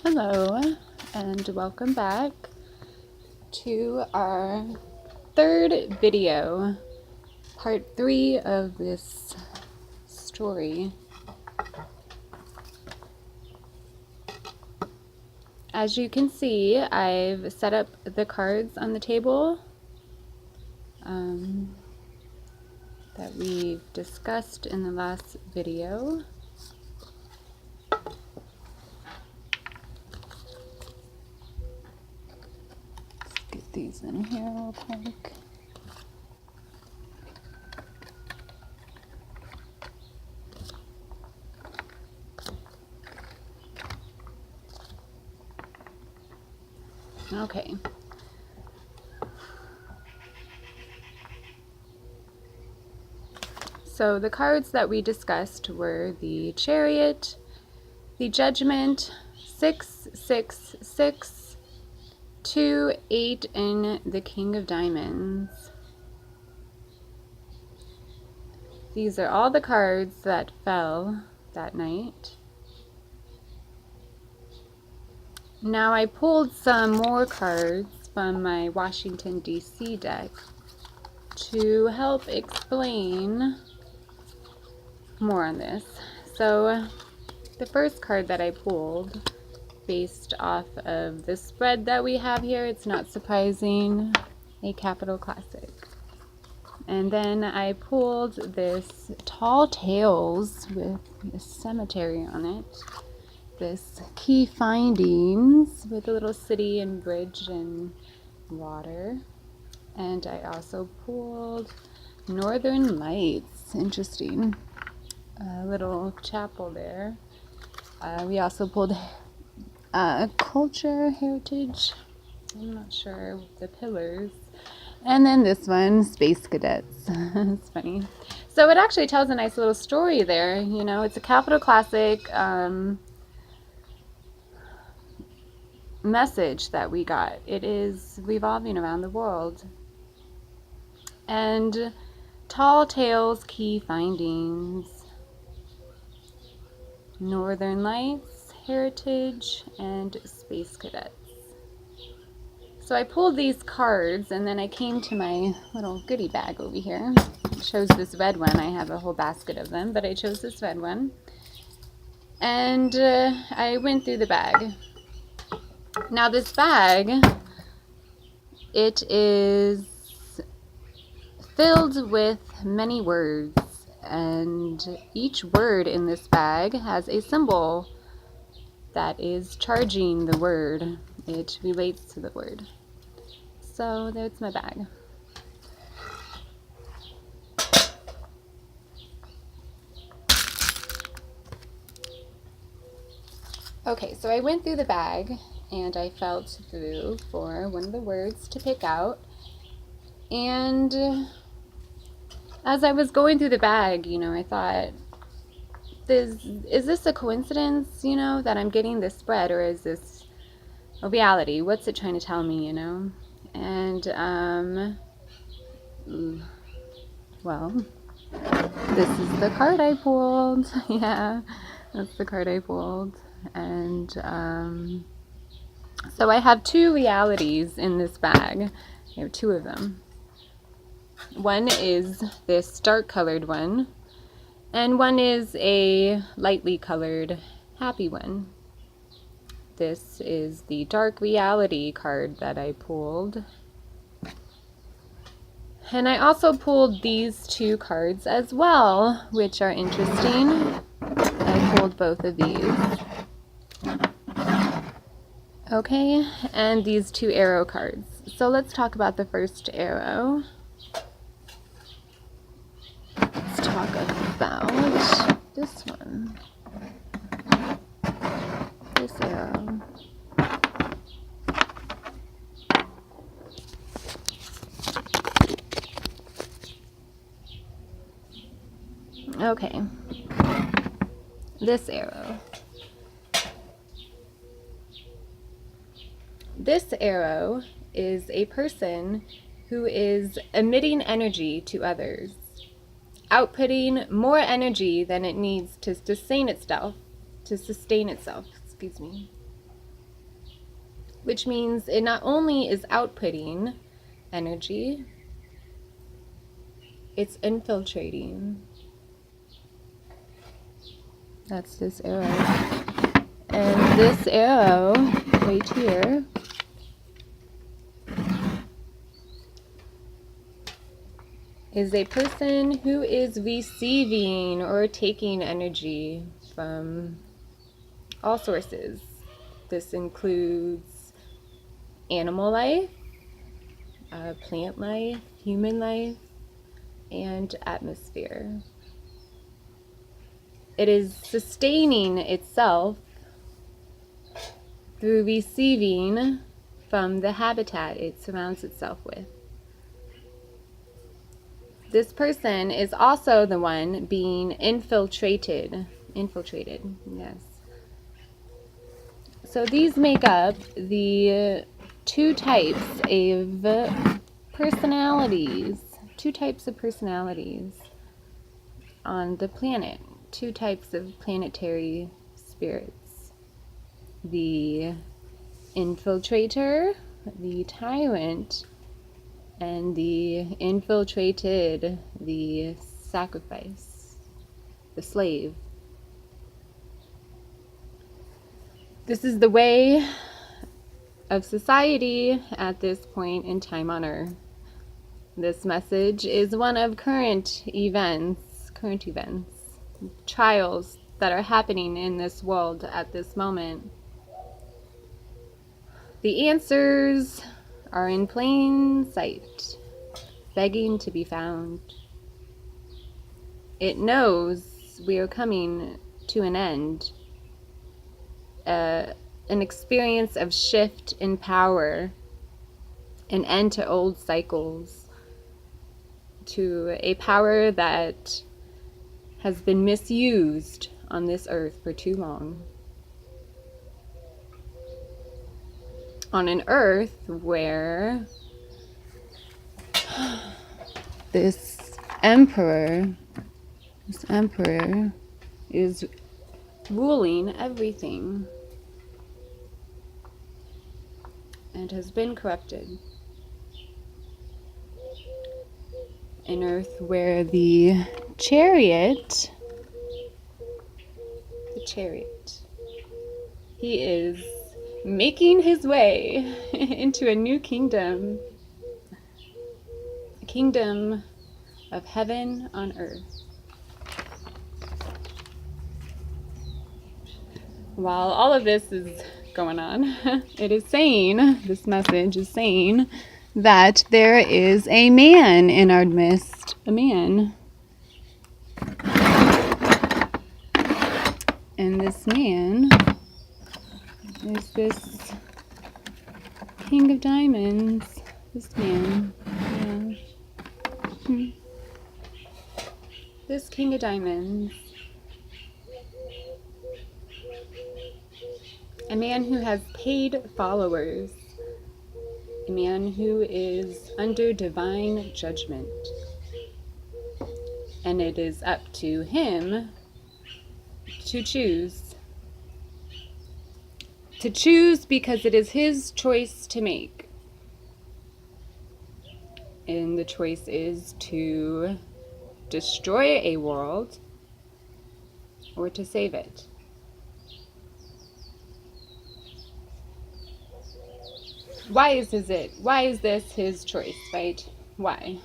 Hello and welcome back to our third video, part 3 of this story. As you can see, I've set up the cards on the table that we've discussed in the last video. Get these in here real quick. Okay. So the cards that we discussed were the Chariot, the Judgment, 6, 6, 6, 2, 8, and the King of Diamonds. These are all the cards that fell that night. Now I pulled some more cards from my Washington, D.C. deck to help explain more on this. So the first card that I pulled, based off of the spread that we have here, it's not surprising, a capital classic. And then I pulled this Tall Tales with a cemetery on it, this Key Findings with a little city and bridge and water. And I also pulled Northern Lights, interesting, a little chapel there. We also pulled Culture, Heritage, I'm not sure, the pillars. And then this one, Space Cadets. It's funny. So it actually tells a nice little story there. You know, it's a capital classic message that we got. It is revolving around the world. And Tall Tales, Key Findings, Northern Lights, Heritage, and Space Cadets. So I pulled these cards, and then I came to my little goodie bag over here. I chose this red one. I have a whole basket of them, but I chose this red one. And I went through the bag. Now this bag, it is filled with many words, and each word in this bag has a symbol that is charging the word. It relates to the word. So there's my bag. Okay, so I went through the bag and I felt through for one of the words to pick out. And as I was going through the bag, you know, I thought, is this a coincidence, you know, that I'm getting this spread, or is this a reality? What's it trying to tell me, you know? And, well, this is the card I pulled. Yeah, that's the card I pulled. And, so I have two realities in this bag. I have two of them. One is this dark colored one, and one is a lightly colored happy one. This is the dark reality card that I pulled. And I also pulled these two cards as well, which are interesting. I pulled both of these. Okay, and these two arrow cards. So let's talk about the first arrow. Let's talk about this one. This arrow. Okay. This arrow. This arrow is a person who is emitting energy to others, outputting more energy than it needs to sustain itself, excuse me. which means it not only is outputting energy, it's infiltrating. That's this arrow. And this arrow right here is a person who is receiving or taking energy from all sources. This includes animal life, plant life, human life, and atmosphere. It is sustaining itself through receiving from the habitat it surrounds itself with. This person is also the one being infiltrated. Infiltrated, yes. So these make up the two types of personalities. Two types of personalities on the planet. Two types of planetary spirits. The infiltrator, the tyrant, and the infiltrated, the sacrifice, the slave. This is the way of society at this point in time on Earth. This message is one of current events, trials that are happening in this world at this moment. The answers are in plain sight, begging to be found. It knows we are coming to an end, an experience of shift in power, an end to old cycles, to a power that has been misused on this earth for too long. On an earth where this emperor is ruling everything and has been corrupted. An earth where the chariot, he is making his way into a new kingdom, a kingdom of heaven on earth. While all of this is going on, it is saying, this message is saying, that there is a man in our midst, a man. And this man is this King of Diamonds. This man. Yeah. This King of Diamonds. A man who has paid followers. A man who is under divine judgment. And it is up to him to choose. To choose because it is his choice to make. And the choice is to destroy a world or to save it. Why is this his choice, right? Why?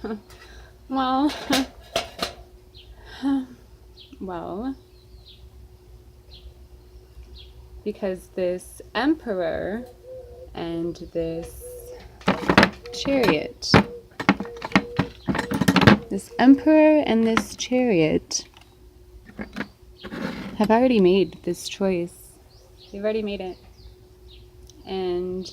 Well, because this emperor and this chariot, have already made this choice. They've already made it. And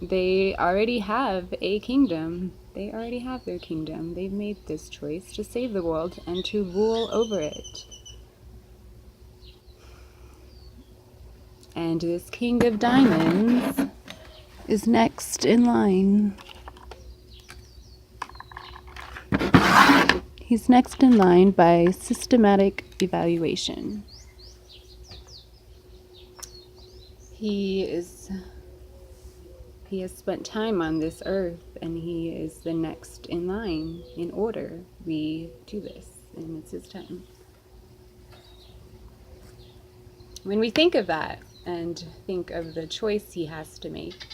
they already have a kingdom. They already have their kingdom. They've made this choice to save the world and to rule over it. And this King of Diamonds is next in line. He's next in line by systematic evaluation. He has spent time on this earth, and he is the next in line in order. We do this, and it's his time. When we think of that and think of the choice he has to make,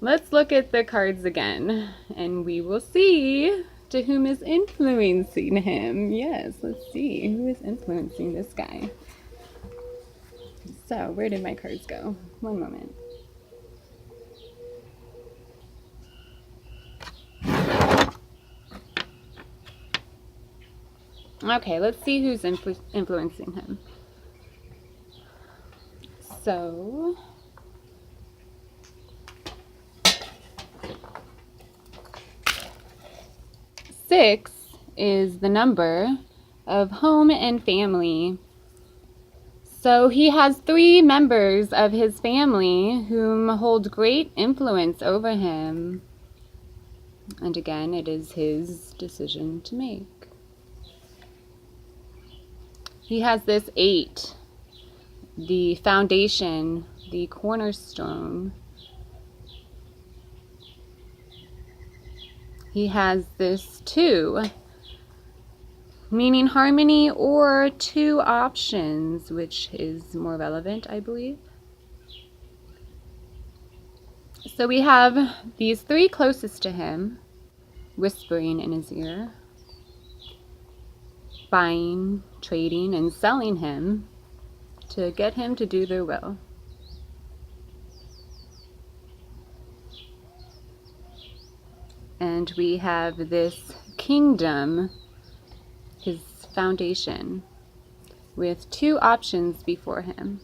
let's look at the cards again, and we will see to whom is influencing him. Yes, let's see who is influencing this guy. So, where did my cards go? One moment. Okay, let's see who's influencing him. So, six is the number of home and family. So he has 3 members of his family whom hold great influence over him. And again, it is his decision to make. He has this 8, the foundation, the cornerstone. He has this 2, meaning harmony, or 2 options, which is more relevant, I believe. So we have these 3 closest to him, whispering in his ear, buying, trading, and selling him to get him to do their will. And we have this kingdom, his foundation, with 2 options before him.